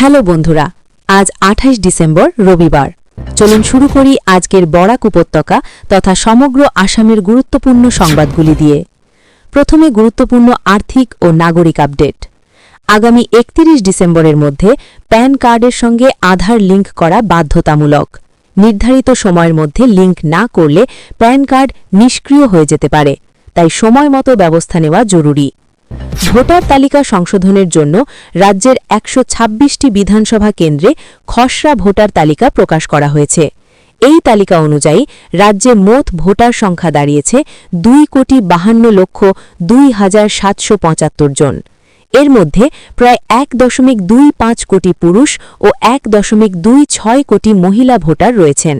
Hello বন্ধুরা, আজ 28 December রবিবার। চলুন শুরু করি আজকের বরাক উপত্যকা তথা সমগ্র আসামের গুরুত্বপূর্ণ সংবাদগুলি দিয়ে। প্রথমে গুরুত্বপূর্ণ আর্থিক ও নাগরিক আপডেট। আগামী 31 ডিসেম্বরের মধ্যে প্যান কার্ডের সঙ্গে আধার লিঙ্ক করা বাধ্যতামূলক। নির্ধারিত সময়ের মধ্যে লিঙ্ক না করলে প্যান কার্ড নিষ্ক্রিয় হয়ে যেতে পারে, তাই সময়মতো ব্যবস্থা নেওয়া জরুরি। ভোটার তালিকা সংশোধনের জন্য রাজ্যের 126টি বিধানসভা কেন্দ্রে খসড়া ভোটার তালিকা প্রকাশ করা হয়েছে। এই তালিকা অনুযায়ী রাজ্যে মোট ভোটার সংখ্যা দাঁড়িয়েছে 2,52,2,775 জন। এর মধ্যে প্রায় 1.25 কোটি পুরুষ ও 1.26 কোটি মহিলা ভোটার রয়েছেন।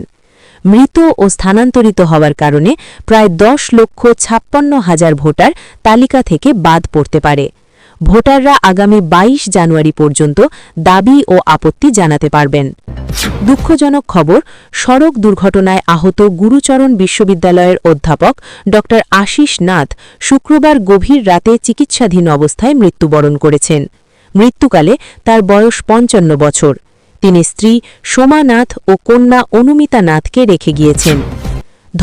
মৃত ও স্থানান্তরিত হওয়ার কারণে প্রায় 10,56,000 ভোটার তালিকা থেকে বাদ পড়তে পারে। ভোটাররা আগামী 22 জানুয়ারি পর্যন্ত দাবি ও আপত্তি জানাতে পারবেন। দুঃখজনক খবর, সড়ক দুর্ঘটনায় আহত গুরুচরণ বিশ্ববিদ্যালয়ের অধ্যাপক ড আশিস নাথ শুক্রবার গভীর রাতে চিকিৎসাধীন অবস্থায় মৃত্যুবরণ করেছেন। মৃত্যুকালে তার বয়স 55 বছর। তিনি স্ত্রী সোমা নাথ ও কন্যা অনুমিতা নাথকে রেখে গিয়েছেন।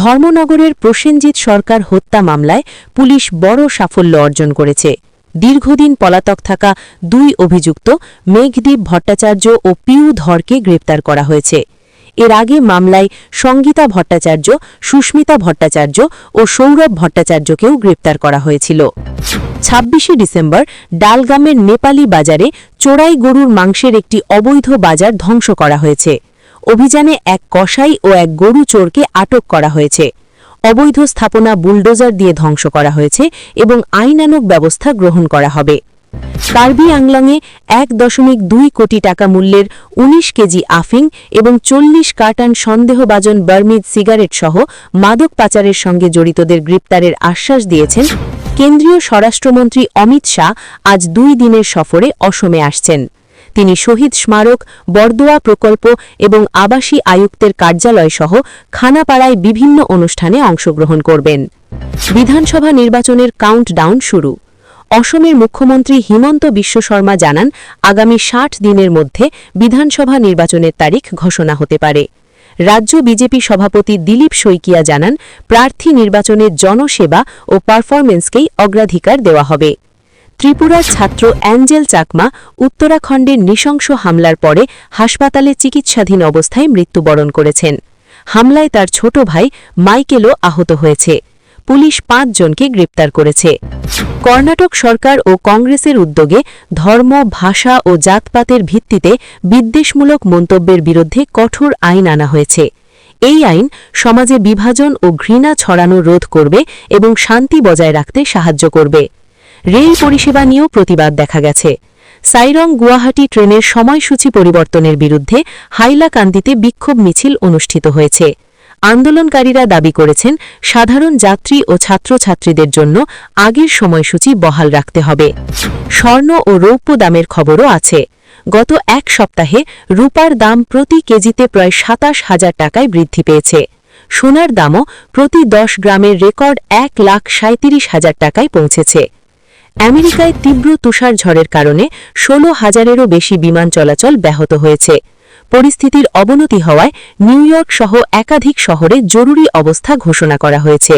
ধর্মনগরের প্রসেনজিৎ সরকার হত্যা মামলায় পুলিশ বড় সাফল্য অর্জন করেছে। দীর্ঘদিন পলাতক থাকা 2 অভিযুক্ত মেঘদীপ ভট্টাচার্য ও পিউ ধরকে গ্রেপ্তার করা হয়েছে। এর আগে মামলায় সঙ্গীতা ভট্টাচার্য, সুস্মিতা ভট্টাচার্য ও সৌরভ ভট্টাচার্যকেও গ্রেপ্তার করা হয়েছিল। 26 ডিসেম্বর ডালগামের নেপালি বাজারে চোরাই গরুর মাংসের একটি অবৈধ বাজার ধ্বংস করা হয়েছে। অভিযানে এক কসাই ও এক গরু চোরকে আটক করা হয়েছে। অবৈধ স্থাপনা বুলডোজার দিয়ে ধ্বংস করা হয়েছে এবং আইনানুগ ব্যবস্থা গ্রহণ করা হবে। কার্বি আংলংয়ে 1.2 কোটি টাকা মূল্যের 19 কেজি আফিং এবং 40 কার্টন সন্দেহভাজন বার্মিজ সিগারেট সহ মাদক পাচারের সঙ্গে জড়িতদের গ্রেপ্তারের আশ্বাস দিয়েছেন। কেন্দ্রীয় স্বরাষ্ট্রমন্ত্রী অমিত শাহ আজ 2 দিনের সফরে অসমে আসছেন। তিনি শহীদ স্মারক, বরদোয়া প্রকল্প এবং আবাসী আয়ুক্তের কার্যালয় সহ খানাপাড়ায় বিভিন্ন অনুষ্ঠানে অংশগ্রহণ করবেন। বিধানসভা নির্বাচনের কাউন্টডাউন শুরু। অসমের মুখ্যমন্ত্রী হিমন্ত বিশ্ব শর্মা জানান, আগামী 60 দিনের মধ্যে বিধানসভা নির্বাচনের তারিখ ঘোষণা হতে পারে। রাজ্য বিজেপি সভাপতি দিলীপ শইকিয়া জানান, প্রার্থী নির্বাচনের জনসেবা ও পারফরমেন্সকেই অগ্রাধিকার দেওয়া হবে। ত্রিপুরার ছাত্র অ্যাঞ্জেল চাকমা উত্তরাখণ্ডের নৃশংস হামলার পরে হাসপাতালে চিকিৎসাধীন অবস্থায় মৃত্যুবরণ করেছেন। হামলায় তার ছোট ভাই মাইকেলও আহত হয়েছে। পুলিশ 5 জনকে গ্রেপ্তার করেছে। কর্ণাটক সরকার ও কংগ্রেসের উদ্যোগে ধর্ম, ভাষা ও জাতপাতের ভিত্তিতে বিদ্বেষমূলক মন্তব্যের বিরুদ্ধে কঠোর আইন আনা হয়েছে। এই আইন সমাজে বিভাজন ও ঘৃণা ছড়ানো রোধ করবে এবং শান্তি বজায় রাখতে সাহায্য করবে। রেল পরিষেবা নিয়েও প্রতিবাদ দেখা গেছে। সাইরং গুয়াহাটি ট্রেনের সময়সূচি পরিবর্তনের বিরুদ্ধে হাইলাকান্দিতে বিক্ষোভ মিছিল অনুষ্ঠিত হয়েছে। আন্দোলনকারীরা দাবি করেছেন, সাধারণ যাত্রী ও ছাত্রছাত্রীদের জন্য আগের সময়সূচি বহাল রাখতে হবে। স্বর্ণ ও রৌপ্য দামের খবরও আছে। গত 1 সপ্তাহে রূপার দাম প্রতি কেজিতে প্রায় 27,000 টাকায় বৃদ্ধি পেয়েছে। সোনার দামও প্রতি 10 গ্রামের রেকর্ড 1,37,000 টাকায় পৌঁছেছে। আমেরিকায় তীব্র তুষারঝড়ের কারণে 16,000-এরও বেশি বিমান চলাচল ব্যাহত হয়েছে। পরিস্থিতির অবনতি হওয়ায় নিউ ইয়র্ক সহ একাধিক শহরে জরুরি অবস্থা ঘোষণা করা হয়েছে।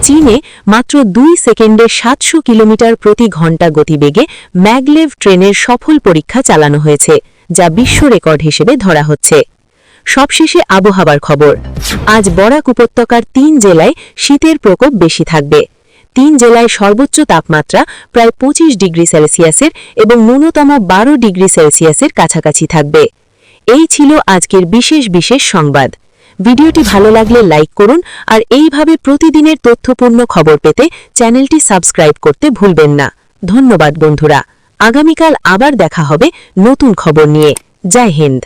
চীনে মাত্র 2 সেকেন্ডে 700 কিলোমিটার প্রতি ঘণ্টা গতিবেগে ম্যাগলেভ ট্রেনের সফল পরীক্ষা চালানো হয়েছে, যা বিশ্ব রেকর্ড হিসেবে ধরা হচ্ছে। সবশেষে আবহাওয়ার খবর। আজ বরাক উপত্যকার 3 জেলায় শীতের প্রকোপ বেশি থাকবে। 3 জেলায় সর্বোচ্চ তাপমাত্রা প্রায় 25 ডিগ্রি সেলসিয়াসের এবং ন্যূনতম 12 ডিগ্রি সেলসিয়াসের কাছাকাছি থাকবে। এই ছিল আজকের বিশেষ সংবাদ। ভিডিওটি ভালো লাগলে লাইক করুন আর এইভাবে প্রতিদিনের তথ্যপূর্ণ খবর পেতে চ্যানেলটি সাবস্ক্রাইব করতে ভুলবেন না। ধন্যবাদ বন্ধুরা। আগামীকাল আবার দেখা হবে নতুন খবর নিয়ে। জয় হিন্দ।